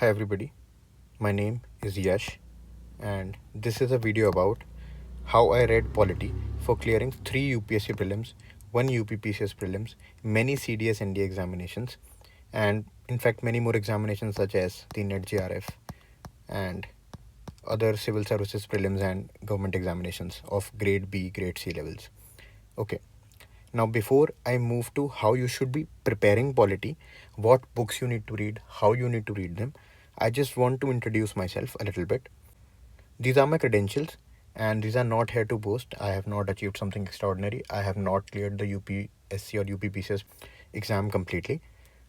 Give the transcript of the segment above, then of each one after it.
Hi everybody, my name is Yash and this is a video about how I read polity for clearing 3 UPSC prelims, 1 UPPCS prelims, many CDS ND examinations and in fact many more examinations such as the NET JRF and other civil services prelims and government examinations of grade B, grade C levels. Okay. Now, before I move to how you should be preparing polity, what books you need to read, how you need to read them, I just want to introduce myself a little bit. These are my credentials, and these are not here to boast. I have not achieved something extraordinary. I have not cleared the UPSC or UPPCS exam completely.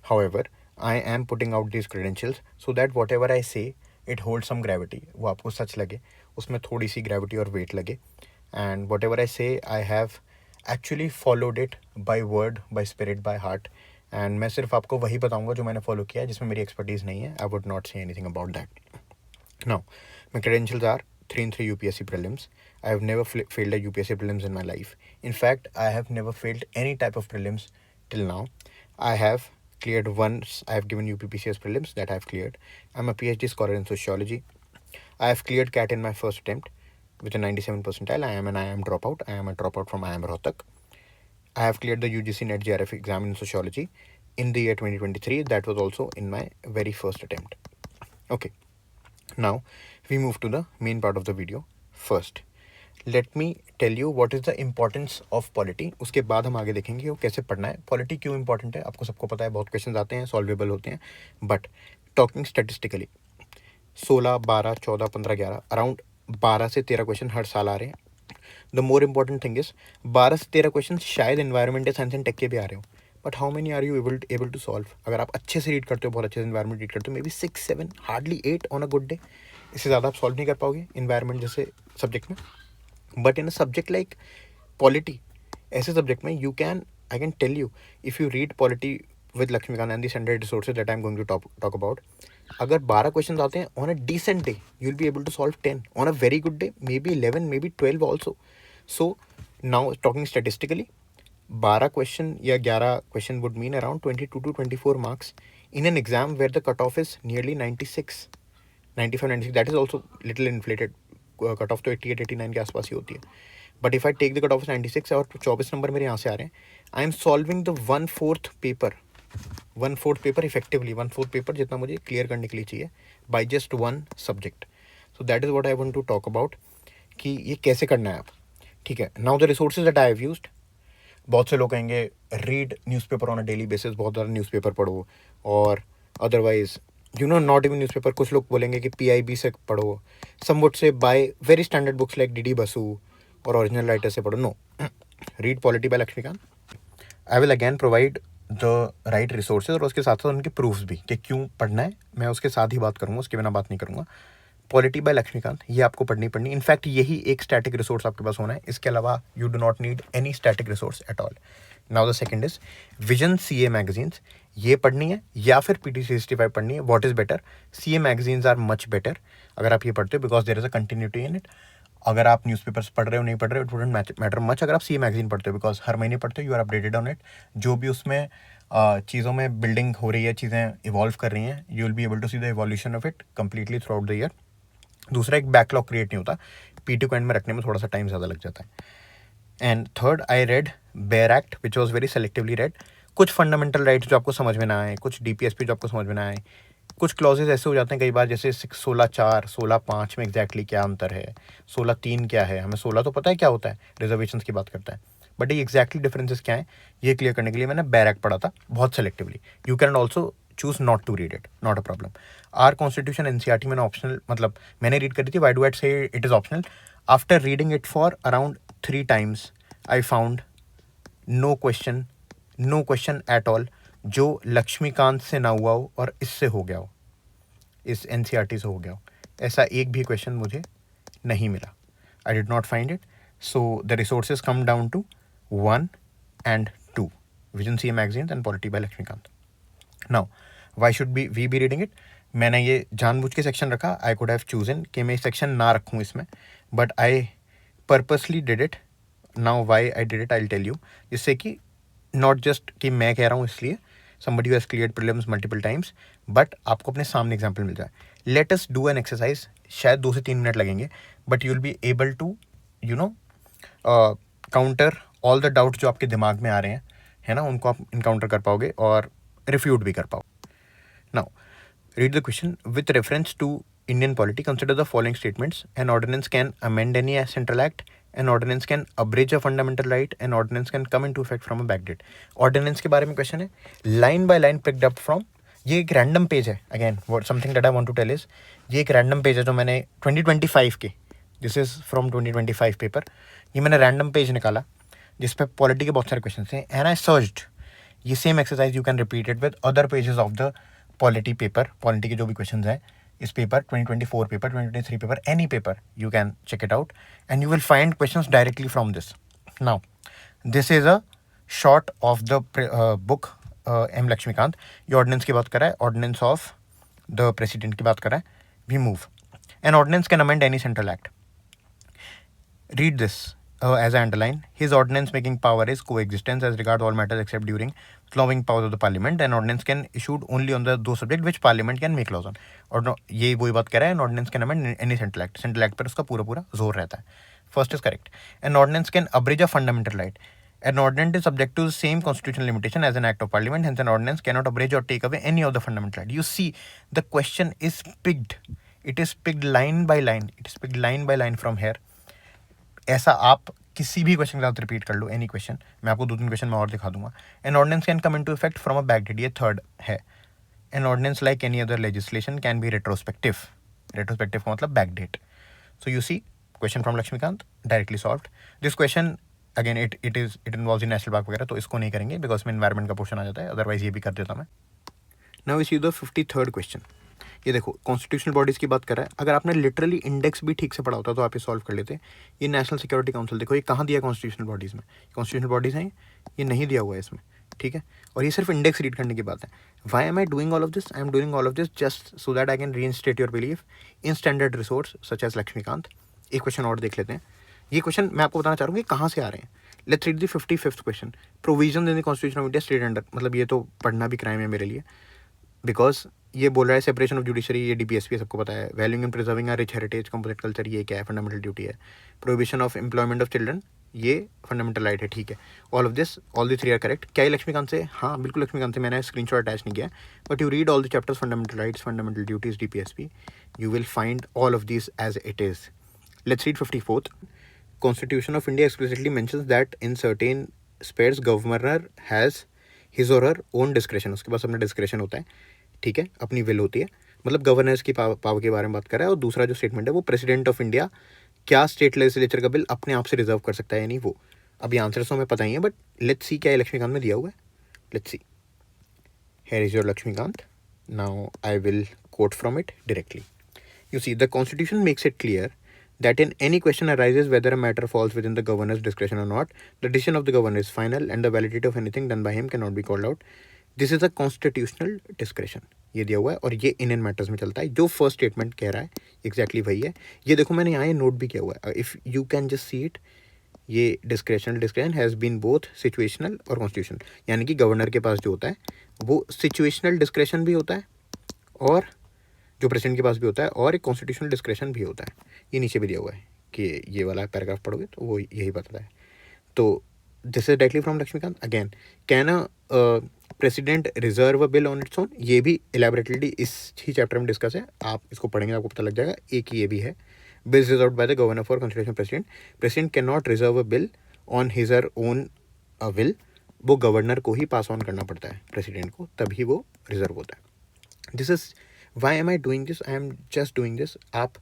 However, I am putting out these credentials so that whatever I say, it holds some gravity. वो आपको सच लगे, उसमें थोड़ी सी gravity और weight लगे. And whatever I say, I have actually followed it by word, by spirit, by heart. And मैं सिर्फ आपको वही बताऊंगा जो मैंने follow किया है, जिसमें मेरी expertise नहीं है. I would not say anything about that. Now, my credentials are 3 in 3 UPSC prelims. I have never failed a UPSC prelims in my life. In fact, I have never failed any type of prelims till now. I have cleared once. I have given UPPCS prelims that I have cleared. I'm a PhD scholar in sociology. I have cleared CAT in my first attempt with a 97 percentile. I am an IIM dropout. I am a dropout from IIM Rohtak. I have cleared the UGC NET JRF exam in sociology in the year 2023. That was also in my very first attempt. Okay. Now, we move to the main part of the video. First, let me tell you what is the importance of polity. उसके बाद हम आगे देखेंगे वो कैसे पढ़ना है. Polity क्यों important है आपको सबको पता है, बहुत क्वेश्चंस आते हैं, सॉल्वेबल होते हैं. बट टॉकिंग स्टेटिस्टिकली 16, 12, 14, 15, 11 अराउंड 12 से 13 क्वेश्चन हर साल आ रहे हैं. The more important thing is 12 से 13 क्वेश्चन शायद एनवायरमेंट या साइंस एंड टेक के भी आ रहे हो. But how many are you able to solve? अगर आप अच्छे से रीड करते हो, बहुत अच्छे से इन्वायरमेंट रीड करते हो, may be 6, 7, hardly 8 on a good day. इससे ज़्यादा आप सॉल्व नहीं कर पाओगे इन्वायरमेंट जैसे सब्जेक्ट में. But in a subject like polity, ऐसे सब्जेक्ट में I can tell you, if you read polity with Laxmikant and the standard resources that I am going to talk about, अगर 12 क्वेश्चन आते हैं on a decent day, you will be able to solve 10. On a very good day maybe 11, maybe 12 also. So now talking statistically 12 question या 11 question would mean around 22 to 24 marks in an exam where the cutoff is nearly 96, 95, 96. That is also little inflated. Cutoff तो 88, 89 के आसपास ही होती है. But if I take the cutoff is 96 और 24 number मेरे यहाँ से आ रहे हैं, I am solving the 1/4 paper, 1/4 paper effectively, 1/4 paper जितना मुझे क्लियर करने के लिए चाहिए by just one subject. So that is what I want to talk about कि ये कैसे करना है आप. ठीक है. Now the resources that I have used, बहुत से लोग कहेंगे read newspaper on a daily basis, बहुत ज़्यादा न्यूज़पेपर पढ़ो, और अदरवाइज नॉट इवन न्यूज़पेपर. कुछ लोग बोलेंगे कि PIB से पढ़ो. Some would say by very standard books like DD Basu और ओरिजिनल राइटर से पढ़ो. No, read polity by Laxmikanth. I will again provide the right resources और उसके साथ साथ उनके प्रूफ्स भी कि क्यों पढ़ना है. मैं उसके साथ ही बात करूँगा, उसके बिना बात नहीं करूँगा. पॉलिटी बाय लक्ष्मीकांत ये आपको पढ़नी. इनफैक्ट यही एक स्टैटिक रिसोर्स आपके पास होना है. इसके अलावा you do not need any static resource at all. Now the second is Vision CA magazines. ये पढ़नी है या फिर PT365 पढ़नी है. What is better? CA magazines are much better अगर आप ये पढ़ते हो, because there is a continuity in it. अगर आप न्यूज़पेपर्स पढ़ रहे हो, नहीं पढ़ रहे हो, इट वुडंट मैटर मच. अगर आप CA मैगजीन पढ़ते हो, बिकॉज हर महीने पढ़ते हो, you are updated on it. जो भी उसमें चीज़ों में बिल्डिंग हो रही है, चीज़ें इवॉल्व कर रही हैं, you will be able to see the evolution of it completely throughout the year. दूसरा, एक बैकलॉग क्रिएट नहीं होता. PT को एंड में रखने में थोड़ा सा टाइम ज़्यादा लग जाता है. And third, I read bare act which was very selectively red. कुछ फंडामेंटल राइट्स जो आपको समझ में ना आए, कुछ DPSP जो आपको समझ में ना आए, कुछ क्लॉजेज ऐसे हो जाते हैं कई बार, जैसे 16(4), 16(5) में एग्जैक्टली क्या अंतर है, 16(3) क्या है. हमें 16 तो पता है क्या होता है, रिजर्वेशन की बात करता है, बट ये एग्जैक्टली डिफरेंसेस क्या है, ये क्लियर करने के लिए मैंने बेयर एक्ट पढ़ा था बहुत selectively. You can also choose not to read it, not a problem. Our constitution NCERT मैंने ऑप्शनल, मतलब मैंने रीड करी थी. Why do I say it is optional? After reading it for around 3 times I found no question at all जो लक्ष्मीकांत से ना हुआ हो और इससे हो गया हो, इस NCERT से हो गया हो. ऐसा एक भी क्वेश्चन मुझे नहीं मिला. I did not find it. So the resources come down to 1 and 2, Vision CA magazine and polity by Laxmikant. Now why should we be reading it? मैंने ये जानबूझ के सेक्शन रखा. आई कुड हैव चूजन कि मैं सेक्शन ना रखूँ इसमें, but I purposely did it. Now why I did it I will tell you. जिससे कि नॉट जस्ट कि मैं कह रहा हूँ इसलिए, somebody who has cleared prelims multiple times, but आपको अपने सामने एग्जाम्पल मिल जाए. Let us do an exercise. शायद 2 से 3 मिनट लगेंगे, but you will be able to counter all the doubts जो आपके दिमाग में आ रहे हैं, है ना, उनको आप इनकाउंटर कर पाओगे और रिफ्यूट भी कर पाओ. Now read the question. With reference to Indian polity, consider the following statements. An ordinance can amend any central act. An ordinance can abridge a fundamental right. An ordinance can come into effect from a backdate. Ordinance के बारे में question है, line by line picked up from. ये एक random page है. Again what something that I want to tell is, ये एक random page है जो मैंने 2025 के, दिस इज फ्रॉम 2025 पेपर. ये मैंने रैंडम पेज निकाला जिसपे पॉलिटी के बहुत सारे क्वेश्चन थे, एंड आई सर्च्ड. ये same exercise you can repeat it with other pages of the polity paper. Polity के जो भी क्वेश्चन हैं इस paper, 2024 paper, 2023 paper, any paper, you can check it out and you will find questions directly from this. Now this is a short of the book M Laxmikanth. ये ordinance की बात कर रहा है, ऑर्डिनेंस ऑफ द प्रेसिडेंट की बात कर रहा है. We move. An ordinance can amend any central act. Read this as I underline. His ordinance making power is coexistence as regards all matters except during flowing powers of the parliament. An ordinance can issued only on the those subject which parliament can make laws on. और ये वही बात कह रहा है, an ordinance can amend any central act. Central act पर उसका पूरा जोर रहता है. First is correct. An ordinance can abridge a fundamental right. An ordinance is subject to the same constitutional limitation as an act of parliament. Hence, an ordinance cannot abridge or take away any of the fundamental right. You see, the question is picked. It is picked line by line. It is picked line by line from here. ऐसा आप किसी भी question के साथ repeat कर लो, any question. मैं आपको 2-3 question में और दिखा दूंगा. An ordinance can come into effect from a backdate. ये थर्ड है. An ordinance like any other legislation can be retrospective. Retrospective का मतलब backdate. So you see question from Laxmikanth directly solved. This question again it involves in national park वगैरह, तो इसको नहीं करेंगे because में एनवायरमेंट का पोर्शन आ जाता है. अदरवाइज ये भी कर देता मैं. Now we see the 53rd question. ये देखो कॉन्स्टिट्यूशनल बॉडीज़ की बात कर रहा है. अगर आपने लिटरली इंडेक्स भी ठीक से पढ़ा होता तो आप ये सॉल्व कर लेते. ये नेशनल सिक्योरिटी काउंसिल, देखो ये कहाँ दिया कॉन्स्टिट्यूशनल बॉडीज़ में. कॉन्स्टिट्यूशनल बॉडीज़ हैं, ये नहीं दिया हुआ है इसमें, ठीक है. और ये सिर्फ इंडेक्स रीड करने की बात है. Why am I doing all of this? I am doing all of this just so that I can reinstate your belief in standard resource such as Laxmikanth. एक क्वेश्चन और देख लेते हैं. ये क्वेश्चन मैं आपको बताना चाह रहा हूँ कि कहाँ से आ रहे हैं. Let's read the 55th question. Provision in the constitution of India state under. मतलब ये तो पढ़ना भी क्राइम है मेरे लिए, बिकॉज ये बोल रहा है सेपरेशन ऑफ जुडिशरी, ये डीपीएसपी सबको पता है. Valuing and preserving our rich heritage composite culture, ये क्या है, फंडामेंटल ड्यूटी है. Prohibition of employment of children, ये फंडामेंटल राइट है, ठीक है. All of this, all the 3 are correct. क्या ये लक्ष्मीकांत से? हाँ बिल्कुल लक्ष्मीकांत से. मैंने स्क्रीनशॉट अटैच नहीं किया, but you read all the chapters, fundamental rights, fundamental duties, DPSP, you will find all of this as it is. Let's read 54th. Constitution of India explicitly mentions that in certain spheres governor has his or her own discretion. उसके पास अपना discretion होता है, ठीक है, अपनी will होती है. मतलब गवर्नर्स की पावर के बारे में बात कर रहा है. और दूसरा जो स्टेटमेंट है वो प्रेसिडेंट ऑफ इंडिया क्या स्टेट लेजिस्लेचर का बिल अपने आप से रिजर्व कर सकता है या नहीं, वो अभी आंसर तो हमें पता ही है, बट लेट्स सी क्या लक्ष्मीकांत में दिया हुआ है. Let's see. Here is your Laxmikanth. Now I will quote from it directly. You see, the Constitution makes it clear that in any question arises whether a matter falls within the governor's discretion or not, the decision of the governor is final and the validity of anything done by him cannot be called out. This is a constitutional discretion. ये दिया हुआ है और ये Indian matters में चलता है. जो फर्स्ट स्टेटमेंट कह रहा है एग्जैक्टली वही है. ये देखो मैंने यहाँ नोट भी किया हुआ है. If you can just see it, ये discretion has been both situational और कॉन्स्टिट्यूशनल. यानी कि गवर्नर के पास जो होता है वो सिचुएशनल डिस्क्रेशन भी होता है और जो प्रेसिडेंट के पास भी होता है, और एक कॉन्स्टिट्यूशनल डिस्क्रेशन भी होता है. ये नीचे भी दिया हुआ है कि ये वाला पैराग्राफ पढ़ोगे तो वो यही बताता है. तो this is directly from Laxmikanth. Again, can a president reserve a bill on its own? ये भी एलैबोरेटली इस ही चैप्टर में डिस्कस है. आप इसको पढ़ेंगे आपको पता लग जाएगा. एक ये भी है, bill reserve by the governor for consideration president. President can not reserve a bill on his और ओन विल. वो गवर्नर को ही पास ऑन करना पड़ता है प्रेसिडेंट को, तभी वो रिजर्व होता है. This is why am I doing this? I am just doing this. आप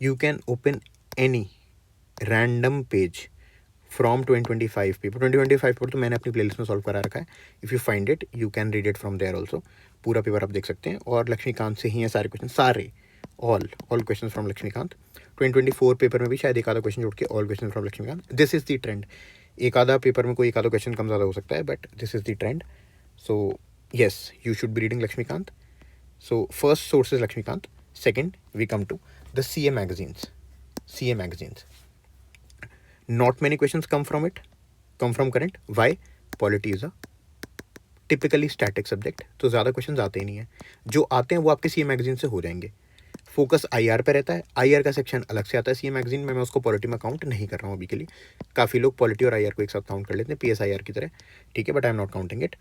you can open any random page from 2025 paper. 2025 paper तो मैंने अपनी प्लेलिस्ट में सॉल्व करा रखा है. If you find it you can read it from there also. पूरा paper आप देख सकते हैं और लक्ष्मीकांत से ही हैं सारे क्वेश्चन, सारे all question from Laxmikanth. 2024 paper में भी शायद एक आधा क्वेश्चन जोड़ के all question from Laxmikanth. This is the trend. एक आधा पेपर में कोई एक आधा क्वेश्चन कम ज़्यादा हो सकता है, but this is the trend. So yes, you should be reading Laxmikanth. So first source is Lakshmikant. Second, we come to the CA magazines. CA magazines. Not many questions come from it, come from current. Why? Polity is a typically static subject, तो ज़्यादा question आते ही नहीं है। जो आते हैं वो आपके सी मैगजीन से हो जाएंगे। फोकस आईआर पे रहता है, आईआर का सेक्शन अलग से आता है सी मैगजीन में, मैं उसको पॉलिटी में काउंट नहीं कर रहा हूँ अभी के लिए। काफ़ी लोग पॉलिटी और आईआर को एक साथ काउंट कर लेते हैं पीएसआईआर की तरह, ठीक है, but I am not counting it.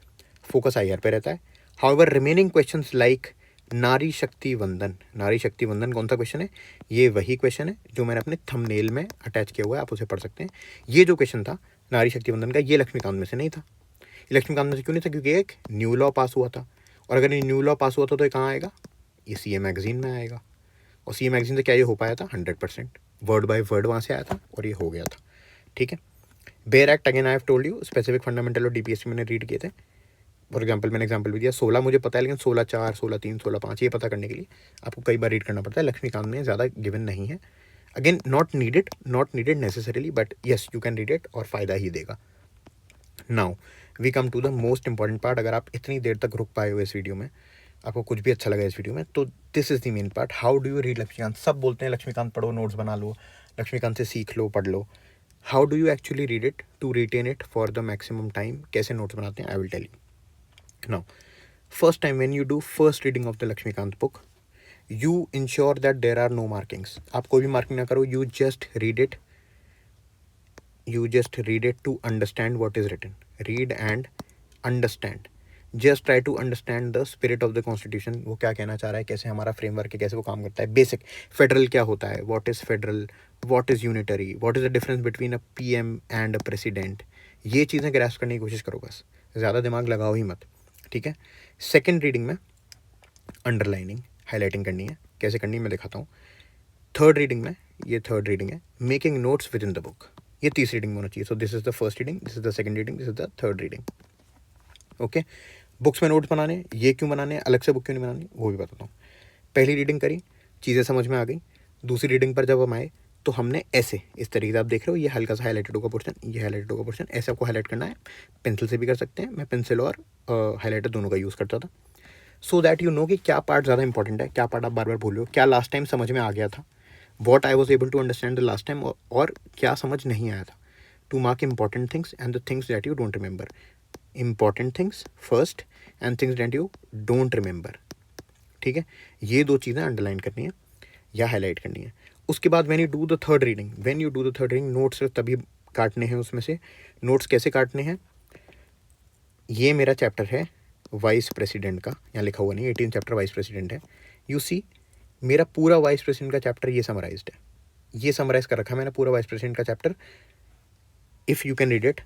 Focus IR पे रहता है। हाउएवर रिमेनिंग क्वेश्चंस लाइक नारी शक्ति वंदन, नारी शक्ति वंदन कौन सा क्वेश्चन है? ये वही क्वेश्चन है जो मैंने अपने थंबनेल में अटैच किया हुआ है, आप उसे पढ़ सकते हैं। ये जो क्वेश्चन था नारी शक्ति वंदन का, ये लक्ष्मीकांत में से नहीं था। लक्ष्मीकांत में से क्यों नहीं था? क्योंकि एक न्यू लॉ पास हुआ था, और अगर ये न्यू लॉ पास हुआ था तो ये कहाँ आएगा? ये सीए मैगजीन में आएगा। और सीए मैगजीन से क्या ये हो पाया था? 100% वर्ड बाय वर्ड वहाँ से आया था और ये हो गया था, ठीक है। Bare act, again I have told you, specific fundamental और डीपीएससी मैंने रीड किए थे। फॉर एग्जाम्पल मैंने एग्जाम्पल भी दिया, 16 मुझे पता है, लेकिन 16(4), 16(3), 16(5) ये पता करने के लिए आपको कई बार रीड करना पड़ता है। लक्ष्मीकांत में ज़्यादा गिवन नहीं है। Again not needed necessarily, but yes you can read it और फ़ायदा ही देगा। Now we come to the most important part. अगर आप इतनी देर तक रुक पाए हो इस वीडियो में, आपको कुछ भी अच्छा लगा इस वीडियो में, तो this is the main part. How do you read Laxmikanth? सब बोलते हैं लक्ष्मीकांत पढ़ो, नोट्स बना लो, लक्ष्मीकांत से सीख लो, पढ़ लो। How do you actually read it to retain it for the maximum time? कैसे नोट्स बनाते हैं, I will tell you. Now, first time when you do first reading of the Lakshmikant book, you ensure that there are no markings. आप कोई भी marking ना करो, you just read it. You just read it to understand what is written. Read and understand. Just try to understand the spirit of the constitution. वो क्या कहना चाह रहा है, कैसे हमारा फ्रेमवर्क है, कैसे वो काम करता है, बेसिक फेडरल क्या होता है, what is federal, what is unitary, what is the difference between a PM and a president. ये चीज़ें ग्रैस्प करने की कोशिश करो, बस ज़्यादा दिमाग लगाओ ही मत, ठीक है। सेकेंड रीडिंग में अंडरलाइनिंग, हाईलाइटिंग करनी है। कैसे करनी है मैं दिखाता हूँ। थर्ड रीडिंग में, ये थर्ड रीडिंग है, making notes with in the book, ये तीसरी रीडिंग में होना चाहिए। So this is the first reading, this is the second reading, this is the third reading, okay. Books में नोट्स बनाने, ये क्यों बनाने, अलग से बुक क्यों नहीं बनानी, वो भी बताता हूँ। पहली रीडिंग करी, चीज़ें समझ में आ गई। दूसरी रीडिंग पर जब हम आए तो हमने ऐसे, इस तरीके से आप देख रहे हो, ये हल्का सा हाईलाइटेड होगा पोर्शन, ये हाईलाइटेड होगा पोर्शन, ऐसे आपको हाईलाइट करना है। पेंसिल से भी कर सकते हैं, मैं पेंसिल और हाईलाइटर दोनों का यूज़ करता था। सो दैट यू नो कि क्या पार्ट ज़्यादा इंपॉर्टेंट है, क्या पार्ट आप बार बार भूल रहे हो, क्या लास्ट टाइम समझ में आ गया था, what I was able to understand the last time, और क्या समझ नहीं आया था। To mark important things and the things that you don't remember. Important things first and things that you don't remember, ठीक है। ये दो चीज़ें अंडरलाइन करनी है या हाईलाइट करनी है। उसके बाद when you do the third reading, notes तभी काटने हैं उसमें से। नोट्स कैसे काटने हैं? ये मेरा चैप्टर है वाइस प्रेसिडेंट का, यहाँ लिखा हुआ नहीं, 18 चैप्टर वाइस प्रेसिडेंट है। यू सी, मेरा पूरा वाइस प्रेसिडेंट का चैप्टर ये समराइज्ड है, ये समराइज कर रखा है मैंने पूरा वाइस प्रेसिडेंट का chapter. If you can read it.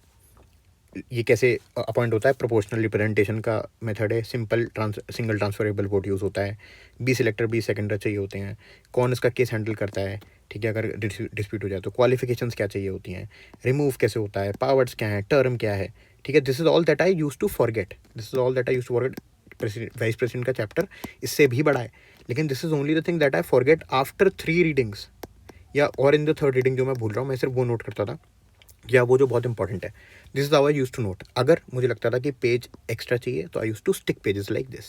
ये कैसे अपॉइंट होता है, प्रोपोर्शनल रिप्रेजेंटेशन का मेथड है, सिंगल ट्रांसफरेबल वोट यूज़ होता है, 20 इलेक्टर 20 सेकेंडर चाहिए होते हैं, कौन इसका केस हैंडल करता है, ठीक है, अगर डिस्प्यूट हो जाए तो क्वालिफिकेशंस क्या चाहिए होती हैं, रिमूव कैसे होता है, पावर्स क्या है, टर्म क्या है, ठीक है। This is all that I use to forget, vice president का चैप्टर इससे भी बड़ा है, लेकिन this is only the thing that I forget after 3 readings, या और इन द थर्ड रीडिंग जो मैं भूल रहा हूँ, मैं सिर्फ वो नोट करता था, या वो जो बहुत इंपॉर्टेंट है। This is how I use to note. अगर मुझे लगता था कि पेज एक्स्ट्रा चाहिए तो I use to stick pages like this.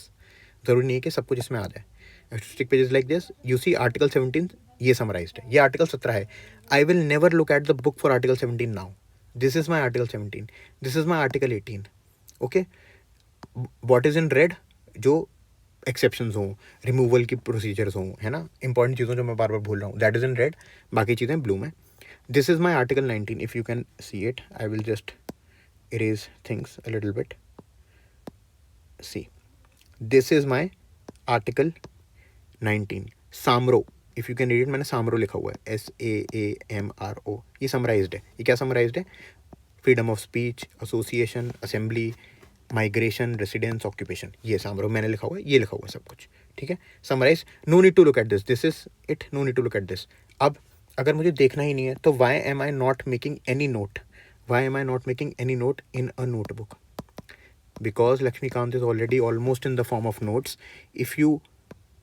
ज़रूरी नहीं है कि सब कुछ इसमें आ जाए, I to stick pages like this. You see article 17 ये समराइज्ड है, ये आर्टिकल 17 है। I will never look at the book for article 17 now. This is my article 17, this is my article 18, okay. What is in red, जो exceptions हों, removal की procedures हों, है ना, इंपॉर्टेंट चीज़ों जो मैं बार बार भूल रहा हूँ, दैट इज़ इन रेड, बाकी चीज़ें ब्लू में। This is my article 19. If you can see it, I will just erase things a little bit. See, this is my article 19. Samro. If you can read it, मैंने Samro लिखा हुआ है, SAAMRO. ये summarized है। ये क्या summarised है? Freedom of speech, association, assembly, migration, residence, occupation, ये Samro मैंने लिखा हुआ है, ये लिखा हुआ है सब कुछ, ठीक है, summarise. No need to look at this, this is it, no need to look at this. अब अगर मुझे देखना ही नहीं है तो why am I not making any note, why am I not making any note in a notebook? Because Laxmikanth is already almost in the form of notes. If you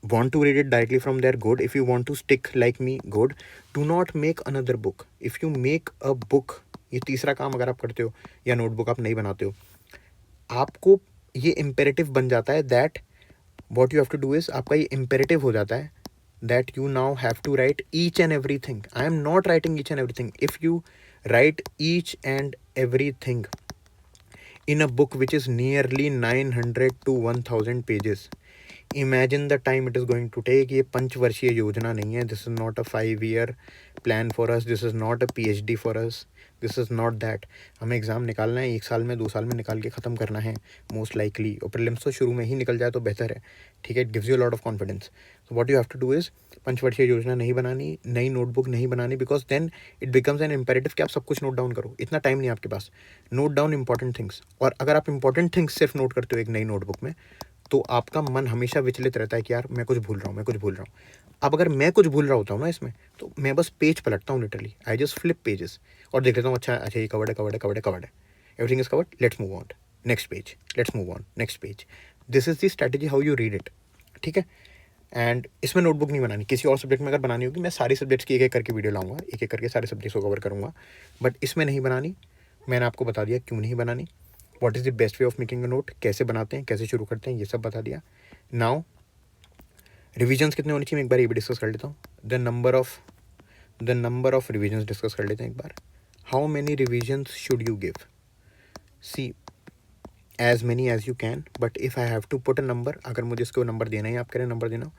want to read it directly from there, good. If you want to stick like me, good. Do not make another book. If you make a book, ये तीसरा काम अगर आप करते हो या notebook आप नहीं बनाते हो, आपको ये इम्पेरेटिव बन जाता है that what you have to do is, आपका ये इम्पेरेटिव हो जाता है that you now have to write each and everything. I am not writing each and everything. If you write each and everything in a book which is nearly 900 to 1000 pages. Imagine the time it is going to take. ये पंचवर्षीय योजना नहीं है. This is not a 5-year plan for us. This is not a PhD for us. This is not that. हमें exam निकालना है, 1 साल में 2 साल में निकाल के ख़त्म करना है मोस्ट लाइकली. और प्रीलिम्स तो शुरू में ही निकल जाए तो बेहतर है. ठीक है, it gives you lot of confidence. So what you have to do is पंचवर्षीय योजना नहीं बनानी, नई नोटबुक नहीं बनानी, because then it becomes an imperative कि आप सब कुछ नोट डाउन करो. इतना टाइम नहीं आपके पास. Note down important things. और अगर आप इंपॉर्टेंट थिंग्स सिर्फ नोट करते हो एक नई नोटबुक में, तो आपका मन हमेशा विचलित रहता है कि यार मैं कुछ भूल रहा हूँ, मैं कुछ भूल रहा हूँ. अब अगर मैं कुछ भूल रहा होता हूँ ना इसमें, तो मैं बस पेज पलटता हूँ लिटरली. आई जस्ट फ्लिप पेजेस और देख लेता हूँ, अच्छा अच्छा ये कवर्ड है, कवर्ड है, कवर्ड है, कवर्ड है, everything is covered, let's move on next page, let's move on next page. This is the strategy how you read it. ठीक है. एंड इसमें नोटबुक नहीं बनानी. किसी और सब्जेक्ट में अगर बनानी होगी, मैं सारी सब्जेक्ट्स की एक एक करके वीडियो लाऊंगा, एक एक करके सारे सब्जेक्ट्स को कवर करूँगा. बट इसमें नहीं बनानी. मैंने आपको बता दिया क्यों नहीं बनानी. What is the best way of making a note, कैसे बनाते हैं, कैसे शुरू करते हैं, ये सब बता दिया. नाउ रिविजन्स कितने होने चाहिए मैं एक बार ये भी डिस्कस कर लेता हूँ. The number of revisions discuss कर लेते हैं एक बार. How many revisions should you give? See, as many as you can, but if I have to put a number, अगर मुझे इसको नंबर देना है, आप करें नंबर देना,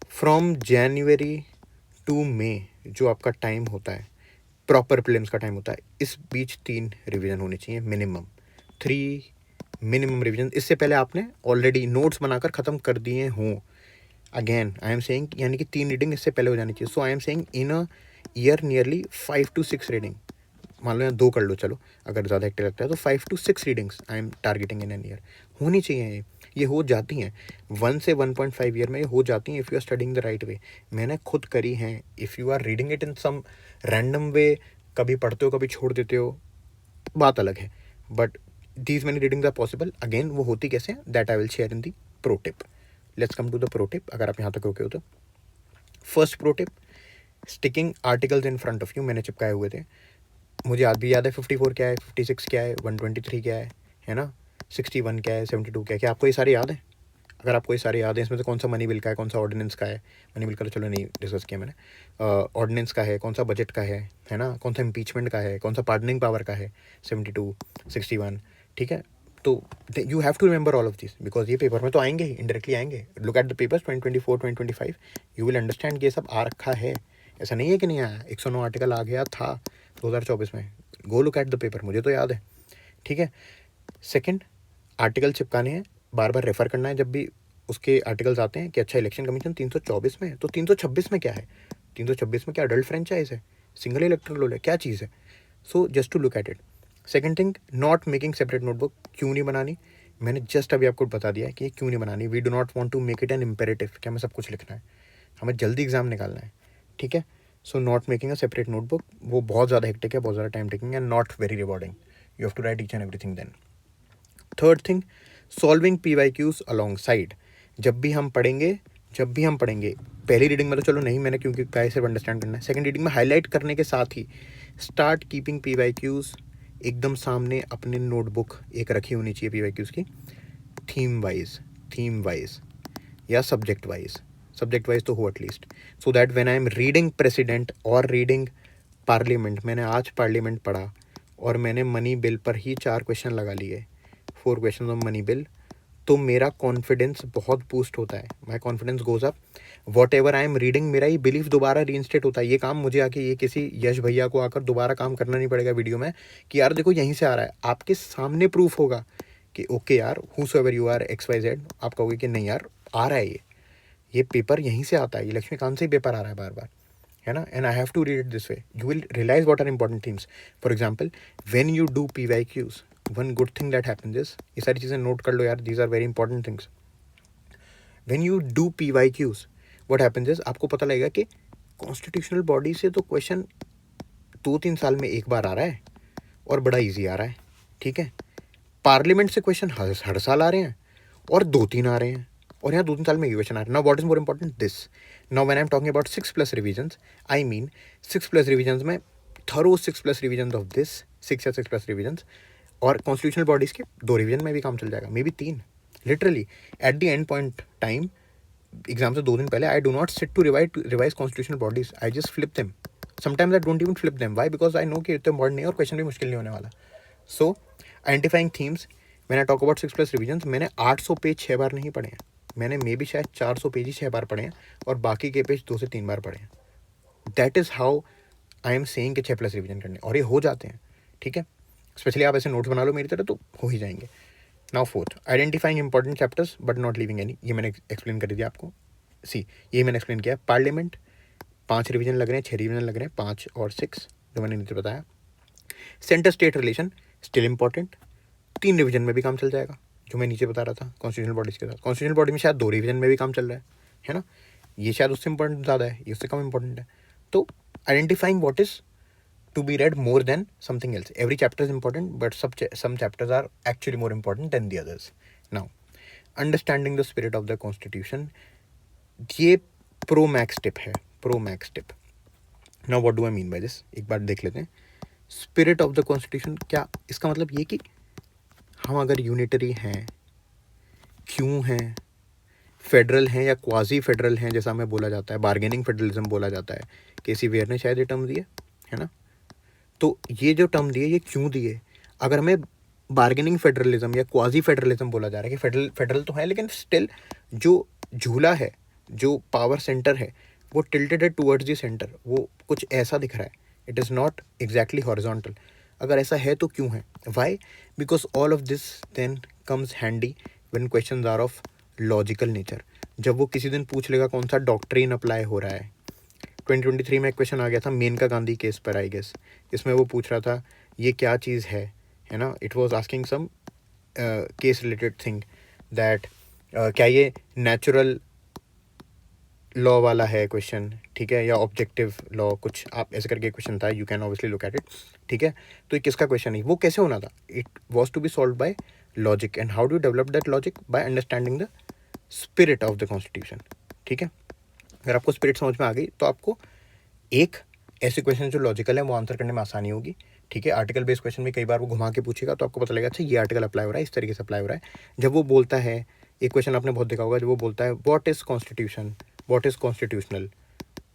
फ्रॉम जनवरी टू मे जो आपका टाइम होता है, प्रॉपर प्रीलिम्स का टाइम होता है, इस बीच 3 रिविज़न होने चाहिए मिनिमम. 3 minimum revision. इससे पहले आपने ऑलरेडी नोट्स बनाकर ख़त्म कर दिए हों. अगेन आई एम सेइंग, यानी कि 3 रीडिंग इससे पहले हो जानी चाहिए. So I am saying in a year nearly 5 to 6 reading. मान लो या 2 कर लो, चलो अगर ज़्यादा हेक्टिक लगता है तो 5 to 6 readings I am targeting in an year. होनी चाहिए. ये हो जाती हैं 1 से 1.5 ईयर में, ये हो जाती हैं if you are studying the right way. मैंने खुद करी हैं. If you are reading it in some random way, कभी पढ़ते हो कभी छोड़ देते हो, बात अलग है. But these many readings are possible. Again वो होती कैसे हैं, that I will share in the pro tip. Let's come to the pro tip. अगर आप यहाँ तक रुके हो तो first pro tip, sticking articles in front of you. मैंने चिपकाए हुए थे, मुझे आज भी याद है 54 क्या है, 56 क्या है, 123 क्या है ना, 61 क्या है, 72 क्या है. क्या आपको ये सारे याद है? अगर आपको ये सारे याद हैं, इसमें से कौन सा मनी बिल का है, कौन सा ऑर्डिनेंस का है, मनी बिल का तो चलो नहीं डिस्कस किया मैंने, ऑर्डिनेंस का है, कौन सा बजट का है ना, कौन सा इम्पीचमेंट का है, कौन सा पार्डनिंग पावर का है, 72, 61. ठीक है. तो you have to remember all of this, because ये पेपर में तो आएंगे ही, इनडायरेक्टली आएंगे. Look at the papers 2024, 2025, you will understand ये सब आ रखा है. ऐसा नहीं है कि नहीं आया. 109 आर्टिकल आ गया था 2024 में. गो लुक एट द पेपर, मुझे तो याद है. ठीक है. सेकेंड, आर्टिकल चिपकाने हैं, बार बार रेफर करना है जब भी उसके आर्टिकल्स आते हैं कि अच्छा इलेक्शन कमीशन 324 में है, तो 326 में क्या है, 326 में क्या अडल्ट फ्रेंचाइज है, सिंगल इलेक्टोरल रोल है, क्या चीज़ है. So just to look at it. Second thing, not making separate notebook. क्यों नहीं बनानी, मैंने जस्ट अभी आपको बता दिया कि क्यों नहीं बनानी. We do not want to make it an imperative कि हमें सब कुछ लिखना है, हमें जल्दी एग्जाम निकालना है. ठीक है. So not making a separate notebook, वो बहुत ज़्यादा हेक्टिक है, बहुत ज़्यादा time taking and not very rewarding. You have to write each and everything then. Third thing, solving PYQs alongside. जब भी हम पढ़ेंगे, पहली रीडिंग में तो चलो नहीं मैंने, क्योंकि क्या सिर्फ अंडरस्टैंड करना है. सेकंड रीडिंग में हाईलाइट करने के साथ ही स्टार्ट कीपिंग PYQs एकदम सामने अपने नोटबुक एक रखी होनी चाहिए PYQs की, थीम वाइज या सब्जेक्ट वाइज तो हो at least, so that when I am reading president और रीडिंग पार्लियामेंट, मैंने आज पार्लियामेंट पढ़ा और मैंने मनी बिल पर ही 4 क्वेश्चन लगा लिए, 4 क्वेश्चन ऑफ मनी बिल, तो मेरा कॉन्फिडेंस बहुत बूस्ट होता है. My confidence goes up. What ever I am reading, मेरा ये बिलीफ दोबारा रीइंस्टेट होता है. ये काम मुझे आके, ये किसी यश भैया को आकर दोबारा काम करना नहीं पड़ेगा वीडियो में कि यार देखो यहीं से आ रहा है. आपके सामने प्रूफ होगा कि ओके यार, हूसोएवर यू आर XYZ, आप कहोगे कि नहीं यार आ रहा है ये पेपर यहीं से आता है, ये लक्ष्मीकांत से ही पेपर आ रहा है बार बार, है ना. And I have to read it this way. You will realise what are important things. For example, when you do PYQs, one good thing that happens is, ये सारी चीज़ें नोट कर लो यार, these are very important things. When you do PYQs, what happens is, आपको पता लगेगा कि कॉन्स्टिट्यूशनल बॉडी से तो क्वेश्चन 2-3 साल में एक बार आ रहा है और बड़ा ईजी आ रहा है. ठीक है. पार्लियामेंट से क्वेश्चन हर साल आ रहे हैं और 2-3 आ रहे हैं, और यहाँ 2-3 साल में क्वेश्चन आ रहे हैं. Now what is more important, this. Now when I am talking about 6+ revisions, I mean 6+ revisions में थरो 6+ रिविजन्स ऑफ दिस, 6 या 6+ रिविजन्स, और कॉन्स्टिट्यूशनल बॉडीज़ के 2 रिविजन में भी काम चल जाएगा, maybe 3. Literally at the end point time, exam से 2 दिन पहले, I do not sit to revise constitutional bodies, I just flip them. Sometimes I don't even flip them. Why? Because I know कि इतना important नहीं है और question भी मुश्किल नहीं होने वाला. सो आइडेंटिफाइंग थीम्स, मैंने टॉक अबाउट 6+ रिविजन्स, मैंने 800 पेज 6 बार नहीं पढ़े हैं, मैंने मे भी शायद 400 पेज ही 6 बार पढ़े हैं और बाकी के पेज 2 से 3 बार पढ़े हैं. That is how I am saying कि 6+ रिविजन करने, और ये हो जाते हैं. ठीक है, स्पेशली आप ऐसे नोट्स बना लो मेरी तरह तो हो ही जाएंगे. Now fourth, identifying important chapters but not leaving any. ये मैंने एक्सप्लेन कर दिया आपको. सी, ये मैंने एक्सप्लेन किया. पार्लियामेंट 5 रिवीजन लग रहे हैं, 6 रिवीजन लग रहे हैं, 5 और 6 जो मैंने नीचे बताया. Centre state relation still important, 3 revision में भी काम चल जाएगा, जो मैं नीचे बता रहा था कॉन्स्टिट्यूशनल बॉडीज़ के साथ. कॉन्स्टिट्यूशनल बॉडी में शायद 2 रिवीजन में भी काम चल रहा है ना. ये शायद उससे इंपॉर्टेंट ज़्यादा है, ये उससे कम इंपॉर्टेंट है. तो identifying what is to be read more than something else. Every chapter is important, but some chapters are actually more important than the others. Now, understanding the spirit of the constitution, ये pro max tip है, pro max tip. Now what do I mean by this? एक बार देख लेते हैं. Spirit of the constitution क्या, इसका मतलब ये कि हम अगर यूनिटरी हैं, क्यों हैं, फेडरल हैं या क्वाजी फेडरल हैं जैसा हमें बोला जाता है, बार्गेनिंग फेडरलिज्म बोला जाता है, केसी वेयर ने शायद ये टर्म दिए है ना. तो ये जो टर्म दिए ये क्यों दिए? अगर हमें बार्गेनिंग फेडरलिज्म या क्वाजी फेडरलिज्म बोला जा रहा है कि फेडरल तो है लेकिन स्टिल जो झूला है, जो पावर सेंटर है वो टिल्टेड है टूवर्ड्स दी सेंटर, वो कुछ ऐसा दिख रहा है, it is not exactly horizontal. अगर ऐसा है तो क्यों है? Why? Because all of this then comes handy when questions are of logical nature. जब वो किसी दिन पूछ लेगा कौन सा डॉक्ट्रिन अप्लाई हो रहा है. 2023 में एक क्वेश्चन आ गया था मेनका गांधी केस पर, आई गेस. इसमें वो पूछ रहा था ये क्या चीज़ है ना. It was asking some case related thing that क्या ये नेचुरल लॉ वाला है क्वेश्चन, ठीक है, या ऑब्जेक्टिव लॉ, कुछ आप ऐसे करके क्वेश्चन था. You can obviously look at it. ठीक है, तो ये किसका क्वेश्चन है, वो कैसे होना था? It was to be solve by logic. And how do develop that logic? By understanding the spirit of the constitution. ठीक है, अगर आपको स्पिरिट समझ में आ गई तो आपको एक ऐसे क्वेश्चन जो लॉजिकल है वो आंसर करने में आसानी होगी. ठीक है, आर्टिकल बेस्ड क्वेश्चन में कई बार वो घुमा के पूछेगा तो आपको पता लगेगा अच्छा ये आर्टिकल अप्लाई हो रहा है, इस तरीके से अप्लाई हो रहा है. जब वो बोलता है, एक क्वेश्चन आपने बहुत देखा होगा, जब वो बोलता है what is constitution, what is constitutional,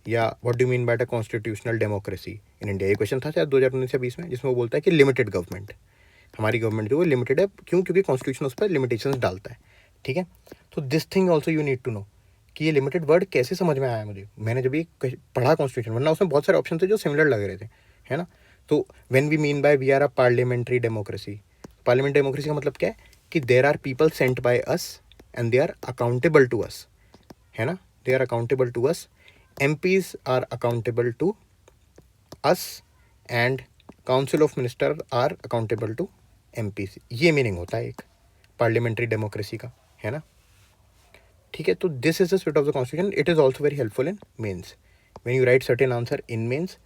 या what do mean by the constitutional democracy in India. ये क्वेश्चन था शायद 2019 या 20 में, जिसमें वो बोलता है कि लिमिटेड गवर्नमेंट, हमारी गवर्नमेंट जो है लिमिटेड है. क्यों? क्योंकि कॉन्स्टिट्यूशन उस पर लिमिटेशंस डालता है. ठीक है, तो this thing also you need to know कि ये लिमिटेड वर्ड कैसे समझ में आया मुझे. मैंने जब ये पढ़ा कॉन्स्टिट्यूशन, वरना उसमें बहुत सारे ऑप्शन थे जो सिमिलर लग रहे थे, है ना. तो when we mean by we are a parliamentary democracy, parliamentary democracy का मतलब क्या है कि there are people sent by us and they are accountable to us, है ना. They are accountable to us, MPs are accountable to us and council of minister are accountable to MPs. ये meaning होता है एक parliamentary democracy का, है ना. ठीक है, तो this is the spirit of the constitution. It is also very helpful in mains. When you write certain answer in mains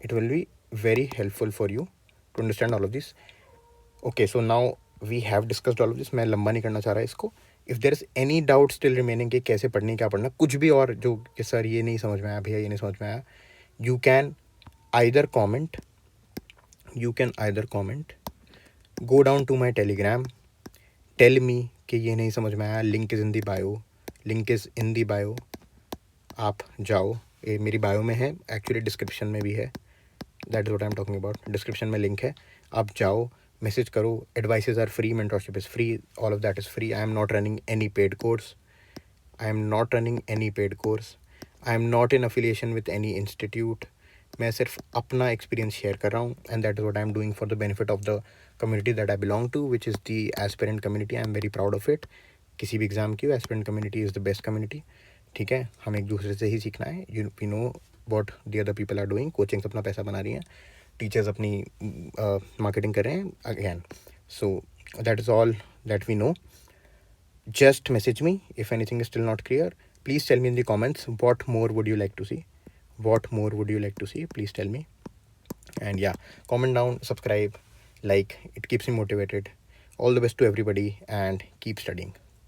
it will be very helpful for you to understand all of this. Okay, so now we have discussed all of this. मैं लंबा नहीं करना चाह रहा इसको. If there is any doubt still remaining कि कैसे पढ़नी, क्या पढ़ना, कुछ भी और जो कि सर ये नहीं समझ में आया, भैया ये नहीं समझ में आया, you can either comment, go down to my Telegram, tell me कि ये नहीं समझ में आया. Link is in the bio. आप जाओ, ये मेरी बायो में है, एक्चुअली डिस्क्रिप्शन में भी है. That is what I am talking about. Description में लिंक है, आप जाओ, मैसेज करो. Advises are free, mentorship is free, all of that is free. I am not running any paid course. I am not in affiliation with any institute. मैं सिर्फ अपना experience share कर रहा हूँ. And that is what I am doing for the benefit of the community that I belong to, which is the aspirant community. I am very proud of it. किसी भी exam की aspirant community is the best community. ठीक है, हम एक दूसरे से ही सीखना है. We know what the other people are doing. Coachings अपना पैसा बना रही हैं, टीचर्स अपनी मार्केटिंग कर रहे हैं again. So that is all that we know. Just message me if anything is still not clear. Please tell me in the comments what more would you like to see. Please tell me. And yeah, comment down, subscribe, like. It keeps me motivated. All the best to everybody and keep studying.